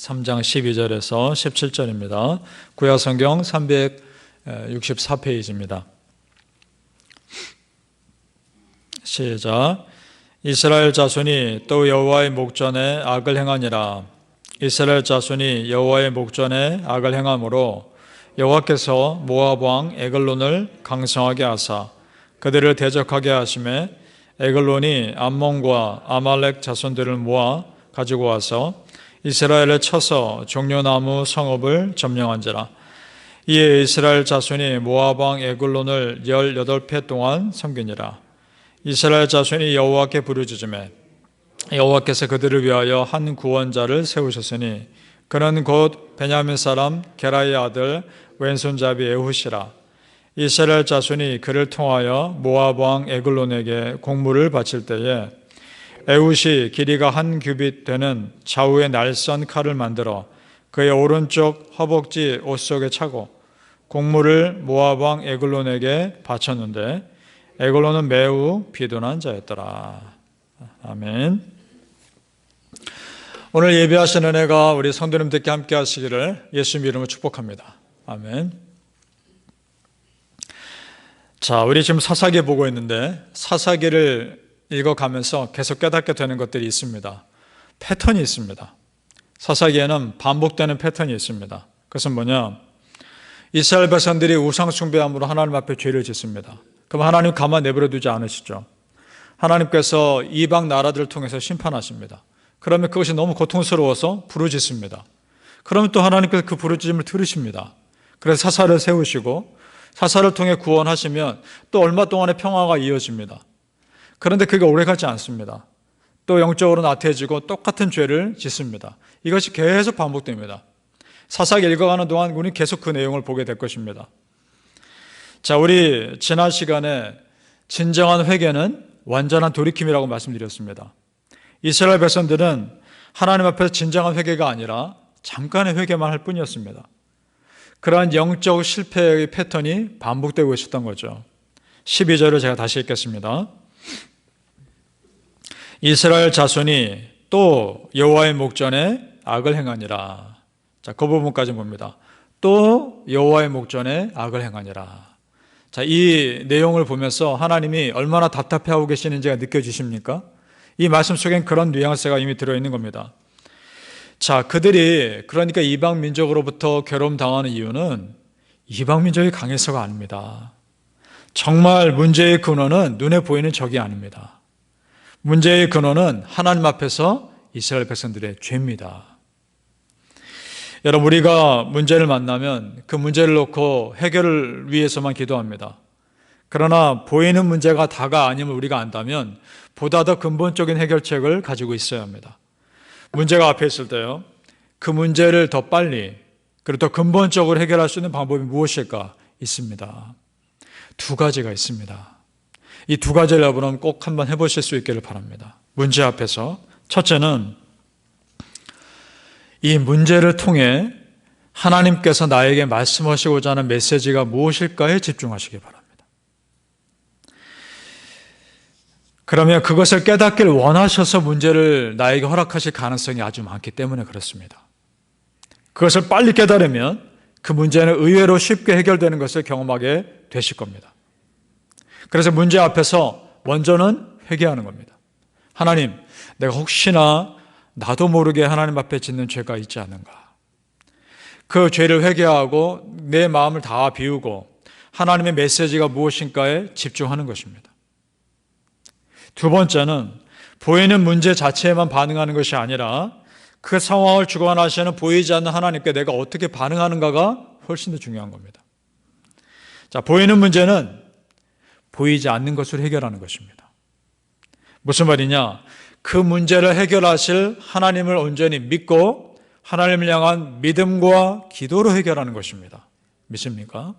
3장 12절에서 17절입니다. 구약성경 364페이지입니다. 시작. 이스라엘 자손이 또 여호와의 목전에 악을 행하니라. 이스라엘 자손이 여호와의 목전에 악을 행함으로 여호와께서 모압 왕 에글론을 강성하게 하사 그들을 대적하게 하심에 에글론이 암몬과 아말렉 자손들을 모아 가지고 와서 이스라엘에 쳐서 종려나무 성읍을 점령한지라. 이에 이스라엘 자손이 모압 왕 에글론을 18해 동안 섬기니라. 이스라엘 자손이 여호와께 부르짖으매 여호와께서 그들을 위하여 한 구원자를 세우셨으니 그는 곧 베냐민 사람 게라의 아들 왼손잡이 에훗이라. 이스라엘 자손이 그를 통하여 모압 왕 에글론에게 공물을 바칠 때에 에훗이 길이가 한 규빗 되는 좌우의 날선 칼을 만들어 그의 오른쪽 허벅지 옷 속에 차고 공물을 모압 왕 에글론에게 바쳤는데 에글론은 매우 비둔한 자였더라. 아멘. 오늘 예배하신 은혜가 우리 성도님들께 함께 하시기를 예수님 이름으로 축복합니다. 아멘. 자, 우리 지금 사사기 보고 있는데 사사기를 읽어가면서 계속 깨닫게 되는 것들이 있습니다. 패턴이 있습니다. 사사기에는 반복되는 패턴이 있습니다. 그것은 뭐냐? 이스라엘 백성들이 우상 숭배함으로 하나님 앞에 죄를 짓습니다. 그럼 하나님 가만 내버려 두지 않으시죠. 하나님께서 이방 나라들을 통해서 심판하십니다. 그러면 그것이 너무 고통스러워서 부르짖습니다. 그러면 또 하나님께서 그 부르짖음을 들으십니다. 그래서 사사를 세우시고 사사를 통해 구원하시면 또 얼마 동안의 평화가 이어집니다. 그런데 그게 오래가지 않습니다. 또 영적으로 나태해지고 똑같은 죄를 짓습니다. 이것이 계속 반복됩니다. 사사기 읽어가는 동안 우리는 계속 그 내용을 보게 될 것입니다. 자, 우리 지난 시간에 진정한 회개는 완전한 돌이킴이라고 말씀드렸습니다. 이스라엘 백성들은 하나님 앞에서 진정한 회개가 아니라 잠깐의 회개만 할 뿐이었습니다. 그러한 영적 실패의 패턴이 반복되고 있었던 거죠. 12절을 제가 다시 읽겠습니다. 이스라엘 자손이 또 여호와의 목전에 악을 행하니라. 자, 그 부분까지 봅니다. 또 여호와의 목전에 악을 행하니라. 자, 이 내용을 보면서 하나님이 얼마나 답답해하고 계시는지가 느껴지십니까? 이 말씀 속엔 그런 뉘앙스가 이미 들어있는 겁니다. 자, 그들이 그러니까 이방 민족으로부터 괴로움 당하는 이유는 이방 민족이 강해서가 아닙니다. 정말 문제의 근원은 눈에 보이는 적이 아닙니다. 문제의 근원은 하나님 앞에서 이스라엘 백성들의 죄입니다. 여러분, 우리가 문제를 만나면 그 문제를 놓고 해결을 위해서만 기도합니다. 그러나 보이는 문제가 다가 아님을 우리가 안다면 보다 더 근본적인 해결책을 가지고 있어야 합니다. 문제가 앞에 있을 때요, 그 문제를 더 빨리 그리고 더 근본적으로 해결할 수 있는 방법이 무엇일까? 있습니다. 두 가지가 있습니다. 이 두 가지를 여러분은 꼭 한번 해보실 수 있기를 바랍니다. 문제 앞에서 첫째는 이 문제를 통해 하나님께서 나에게 말씀하시고자 하는 메시지가 무엇일까에 집중하시기 바랍니다. 그러면 그것을 깨닫길 원하셔서 문제를 나에게 허락하실 가능성이 아주 많기 때문에 그렇습니다. 그것을 빨리 깨달으면 그 문제는 의외로 쉽게 해결되는 것을 경험하게 되실 겁니다. 그래서 문제 앞에서 먼저는 회개하는 겁니다. 하나님, 내가 혹시나 나도 모르게 하나님 앞에 짓는 죄가 있지 않는가? 그 죄를 회개하고 내 마음을 다 비우고 하나님의 메시지가 무엇인가에 집중하는 것입니다. 두 번째는 보이는 문제 자체에만 반응하는 것이 아니라 그 상황을 주관하시는 보이지 않는 하나님께 내가 어떻게 반응하는가가 훨씬 더 중요한 겁니다. 자, 보이는 문제는 보이지 않는 것으로 해결하는 것입니다. 무슨 말이냐? 그 문제를 해결하실 하나님을 온전히 믿고 하나님을 향한 믿음과 기도로 해결하는 것입니다. 믿습니까?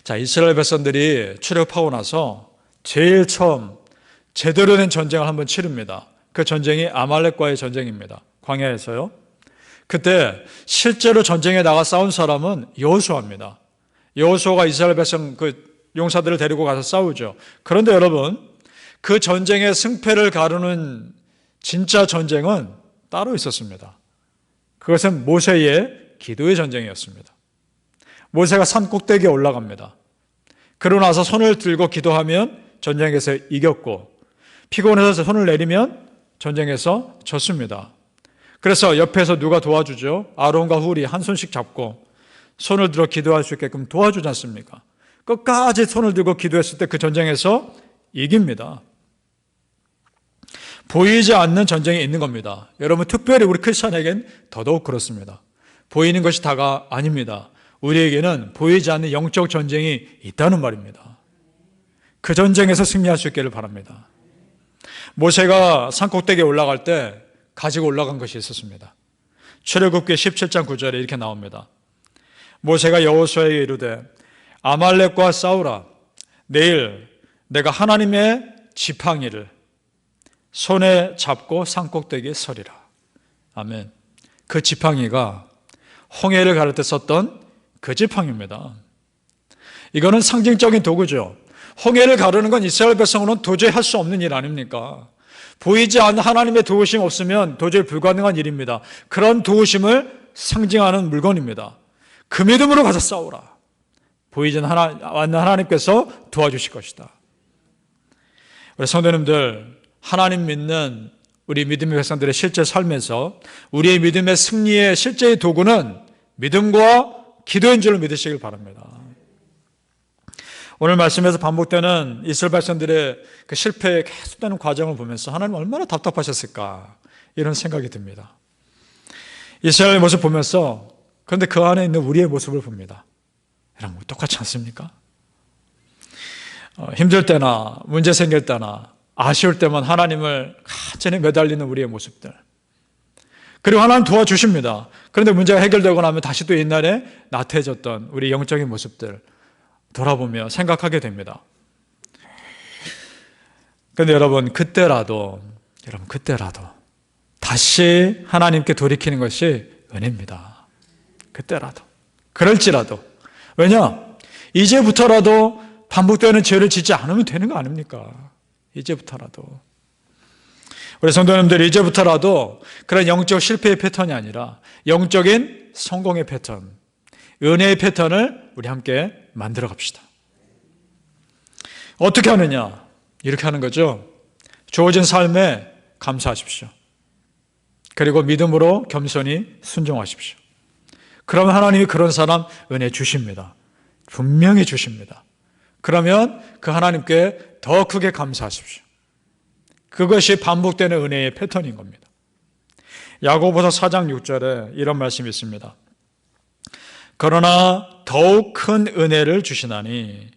자, 이스라엘 백성들이 출애굽하고 나서 제일 처음 제대로 된 전쟁을 한번 치릅니다. 그 전쟁이 아말렉과의 전쟁입니다. 광야에서요. 그때 실제로 전쟁에 나가 싸운 사람은 여호수아입니다. 여호수아가 이스라엘 백성 용사들을 데리고 가서 싸우죠. 그런데 여러분, 그 전쟁의 승패를 가르는 진짜 전쟁은 따로 있었습니다. 그것은 모세의 기도의 전쟁이었습니다. 모세가 산 꼭대기에 올라갑니다. 그러고 나서 손을 들고 기도하면 전쟁에서 이겼고, 피곤해서 손을 내리면 전쟁에서 졌습니다. 그래서 옆에서 누가 도와주죠? 아론과 훌이 한 손씩 잡고 손을 들어 기도할 수 있게끔 도와주지 않습니까? 끝까지 손을 들고 기도했을 때 그 전쟁에서 이깁니다. 보이지 않는 전쟁이 있는 겁니다. 여러분, 특별히 우리 크리스천에겐 더더욱 그렇습니다. 보이는 것이 다가 아닙니다. 우리에게는 보이지 않는 영적 전쟁이 있다는 말입니다. 그 전쟁에서 승리할 수 있기를 바랍니다. 모세가 산꼭대기에 올라갈 때 가지고 올라간 것이 있었습니다. 출애굽기 17장 9절에 이렇게 나옵니다. 모세가 여호수아에게 이르되 아말렉과 싸우라. 내일 내가 하나님의 지팡이를 손에 잡고 산꼭대기에 서리라. 아멘. 그 지팡이가 홍해를 가를 때 썼던 그 지팡이입니다. 이거는 상징적인 도구죠. 홍해를 가르는 건 이스라엘 백성으로는 도저히 할 수 없는 일 아닙니까? 보이지 않는 하나님의 도우심이 없으면 도저히 불가능한 일입니다. 그런 도우심을 상징하는 물건입니다. 그 믿음으로 가서 싸우라. 보이지 않는 하나님께서 도와주실 것이다. 우리 성도님들, 하나님 믿는 우리 믿음의 백성들의 실제 삶에서 우리의 믿음의 승리의 실제의 도구는 믿음과 기도인 줄로 믿으시길 바랍니다. 오늘 말씀에서 반복되는 이스라엘 백성들의 그 실패의 계속되는 과정을 보면서 하나님 얼마나 답답하셨을까 이런 생각이 듭니다. 이스라엘의 모습 보면서 그런데 그 안에 있는 우리의 모습을 봅니다. 여러분 똑같지 않습니까? 힘들 때나 문제 생길 때나 아쉬울 때만 하나님을 간절히 매달리는 우리의 모습들. 그리고 하나님 도와주십니다. 그런데 문제가 해결되고 나면 다시 또 옛날에 나태해졌던 우리 영적인 모습들 돌아보며 생각하게 됩니다. 그런데 여러분 그때라도 다시 하나님께 돌이키는 것이 은혜입니다. 그때라도 그럴지라도. 왜냐? 이제부터라도 반복되는 죄를 짓지 않으면 되는 거 아닙니까? 이제부터라도. 우리 성도님들 이제부터라도 그런 영적 실패의 패턴이 아니라 영적인 성공의 패턴, 은혜의 패턴을 우리 함께 만들어 갑시다. 어떻게 하느냐? 이렇게 하는 거죠. 주어진 삶에 감사하십시오. 그리고 믿음으로 겸손히 순종하십시오. 그러면 하나님이 그런 사람 은혜 주십니다. 분명히 주십니다. 그러면 그 하나님께 더 크게 감사하십시오. 그것이 반복되는 은혜의 패턴인 겁니다. 야고보서 4장 6절에 이런 말씀이 있습니다. 그러나 더욱 큰 은혜를 주시나니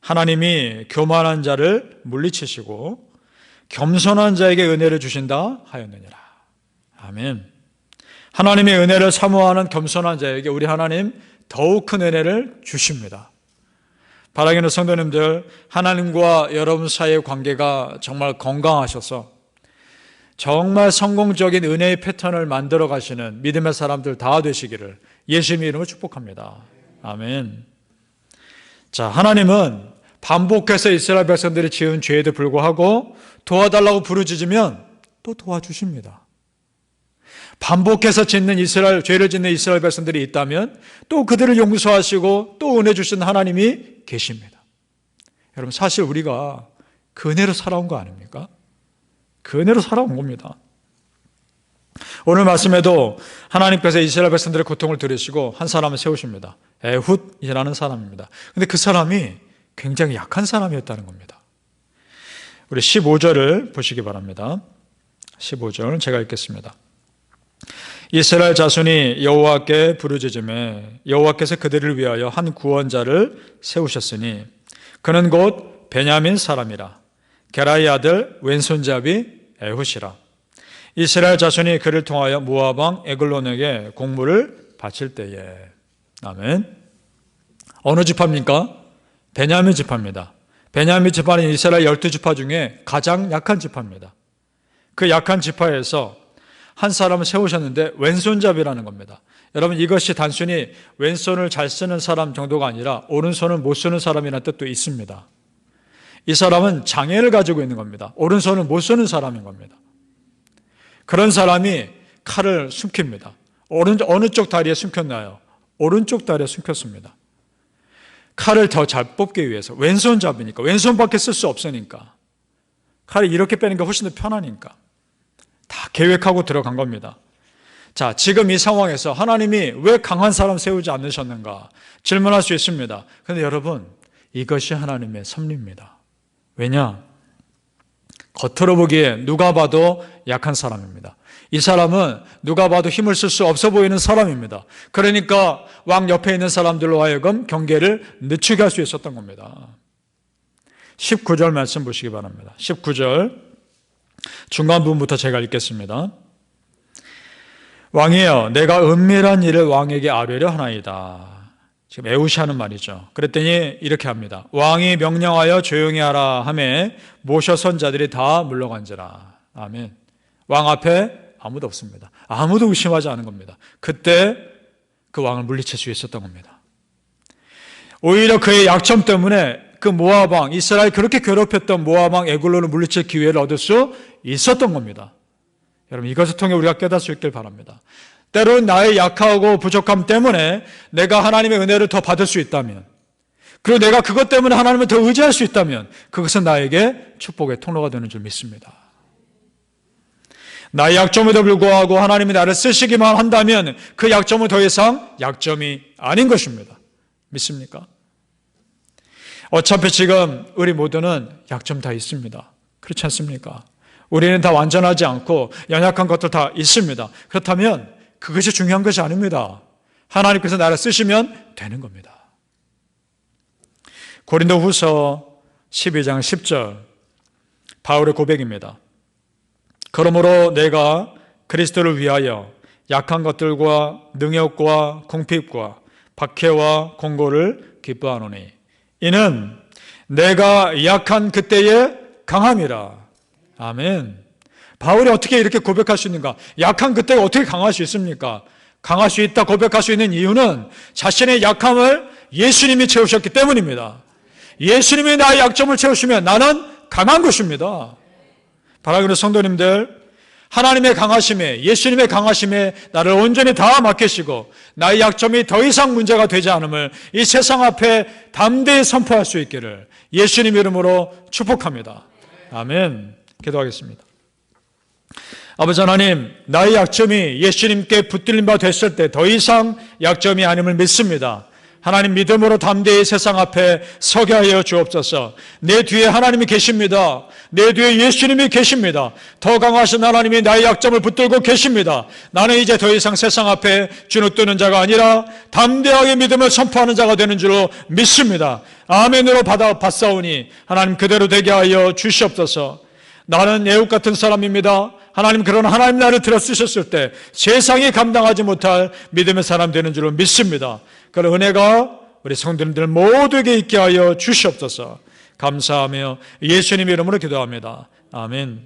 하나님이 교만한 자를 물리치시고 겸손한 자에게 은혜를 주신다 하였느니라. 아멘. 하나님의 은혜를 사모하는 겸손한 자에게 우리 하나님 더욱 큰 은혜를 주십니다. 바라기는 성도님들, 하나님과 여러분 사이의 관계가 정말 건강하셔서 정말 성공적인 은혜의 패턴을 만들어 가시는 믿음의 사람들 다 되시기를 예수님의 이름으로 축복합니다. 아멘. 자, 하나님은 반복해서 이스라엘 백성들이 지은 죄에도 불구하고 도와달라고 부르짖으면 또 도와주십니다. 반복해서 죄를 짓는 이스라엘 백성들이 있다면 또 그들을 용서하시고 또 은혜 주신 하나님이 계십니다. 여러분 사실 우리가 그 은혜로 살아온 거 아닙니까? 그 은혜로 살아온 겁니다. 오늘 말씀에도 하나님께서 이스라엘 백성들의 고통을 들으시고 한 사람을 세우십니다. 에훗이라는 사람입니다. 그런데 그 사람이 굉장히 약한 사람이었다는 겁니다. 우리 15절을 보시기 바랍니다. 15절 제가 읽겠습니다. 이스라엘 자손이 여호와께 부르짖음에 여호와께서 그들을 위하여 한 구원자를 세우셨으니 그는 곧 베냐민 사람이라. 게라의 아들 왼손잡이 에훗이라. 이스라엘 자손이 그를 통하여 모압 왕 에글론에게 공물을 바칠 때에. 아멘. 어느 지파입니까? 베냐민 지파입니다. 베냐민 지파는 이스라엘 12지파 중에 가장 약한 지파입니다. 그 약한 지파에서 한 사람을 세우셨는데 왼손잡이라는 겁니다. 여러분 이것이 단순히 왼손을 잘 쓰는 사람 정도가 아니라 오른손을 못 쓰는 사람이라는 뜻도 있습니다. 이 사람은 장애를 가지고 있는 겁니다. 오른손을 못 쓰는 사람인 겁니다. 그런 사람이 칼을 숨깁니다. 어느 쪽 다리에 숨겼나요? 오른쪽 다리에 숨겼습니다. 칼을 더 잘 뽑기 위해서. 왼손잡이니까. 왼손밖에 쓸 수 없으니까. 칼을 이렇게 빼는 게 훨씬 더 편하니까. 다 계획하고 들어간 겁니다. 자, 지금 이 상황에서 하나님이 왜 강한 사람 세우지 않으셨는가 질문할 수 있습니다. 그런데 여러분, 이것이 하나님의 섭리입니다. 왜냐? 겉으로 보기에 누가 봐도 약한 사람입니다. 이 사람은 누가 봐도 힘을 쓸 수 없어 보이는 사람입니다. 그러니까 왕 옆에 있는 사람들로 하여금 경계를 늦추게 할 수 있었던 겁니다. 19절 말씀 보시기 바랍니다. 19절 중간 부분부터 제가 읽겠습니다. 왕이여, 내가 은밀한 일을 왕에게 아뢰려 하나이다. 지금 에우시 하는 말이죠. 그랬더니 이렇게 합니다. 왕이 명령하여 조용히 하라 하매 모셔 선 자들이 다 물러간지라. 아멘. 왕 앞에 아무도 없습니다. 아무도 의심하지 않은 겁니다. 그때 그 왕을 물리칠 수 있었던 겁니다. 오히려 그의 약점 때문에 그 모압 왕, 이스라엘 그렇게 괴롭혔던 모압 왕 에글론을 물리칠 기회를 얻을 수 있었던 겁니다. 여러분, 이것을 통해 우리가 깨달을 수 있길 바랍니다. 때로는 나의 약하고 부족함 때문에 내가 하나님의 은혜를 더 받을 수 있다면, 그리고 내가 그것 때문에 하나님을 더 의지할 수 있다면 그것은 나에게 축복의 통로가 되는 줄 믿습니다. 나의 약점에도 불구하고 하나님이 나를 쓰시기만 한다면 그 약점은 더 이상 약점이 아닌 것입니다. 믿습니까? 어차피 지금 우리 모두는 약점 다 있습니다. 그렇지 않습니까? 우리는 다 완전하지 않고 연약한 것도 다 있습니다. 그렇다면 그것이 중요한 것이 아닙니다. 하나님께서 나를 쓰시면 되는 겁니다. 고린도후서 12장 10절 바울의 고백입니다. 그러므로 내가 그리스도를 위하여 약한 것들과 능욕과 궁핍과 박해와 공고를 기뻐하노니 이는 내가 약한 그때의 강함이라. 아멘. 바울이 어떻게 이렇게 고백할 수 있는가? 약한 그때가 어떻게 강할 수 있습니까? 강할 수 있다 고백할 수 있는 이유는 자신의 약함을 예수님이 채우셨기 때문입니다. 예수님이 나의 약점을 채우시면 나는 강한 것입니다. 바라기는 성도님들, 하나님의 강하심에, 예수님의 강하심에 나를 온전히 다 맡기시고 나의 약점이 더 이상 문제가 되지 않음을 이 세상 앞에 담대히 선포할 수 있기를 예수님 이름으로 축복합니다. 아멘. 기도하겠습니다. 아버지 하나님, 나의 약점이 예수님께 붙들린 바 됐을 때 더 이상 약점이 아님을 믿습니다. 하나님, 믿음으로 담대히 세상 앞에 서게 하여 주옵소서. 내 뒤에 하나님이 계십니다. 내 뒤에 예수님이 계십니다. 더 강하신 하나님이 나의 약점을 붙들고 계십니다. 나는 이제 더 이상 세상 앞에 주눅드는 자가 아니라 담대하게 믿음을 선포하는 자가 되는 줄로 믿습니다. 아멘으로 받사오니 하나님 그대로 되게 하여 주시옵소서. 나는 애국 같은 사람입니다. 하나님, 그러나 하나님 나를 들어 쓰셨을 때 세상이 감당하지 못할 믿음의 사람 되는 줄로 믿습니다. 그런 은혜가 우리 성도님들 모두에게 있게 하여 주시옵소서. 감사하며 예수님 이름으로 기도합니다. 아멘.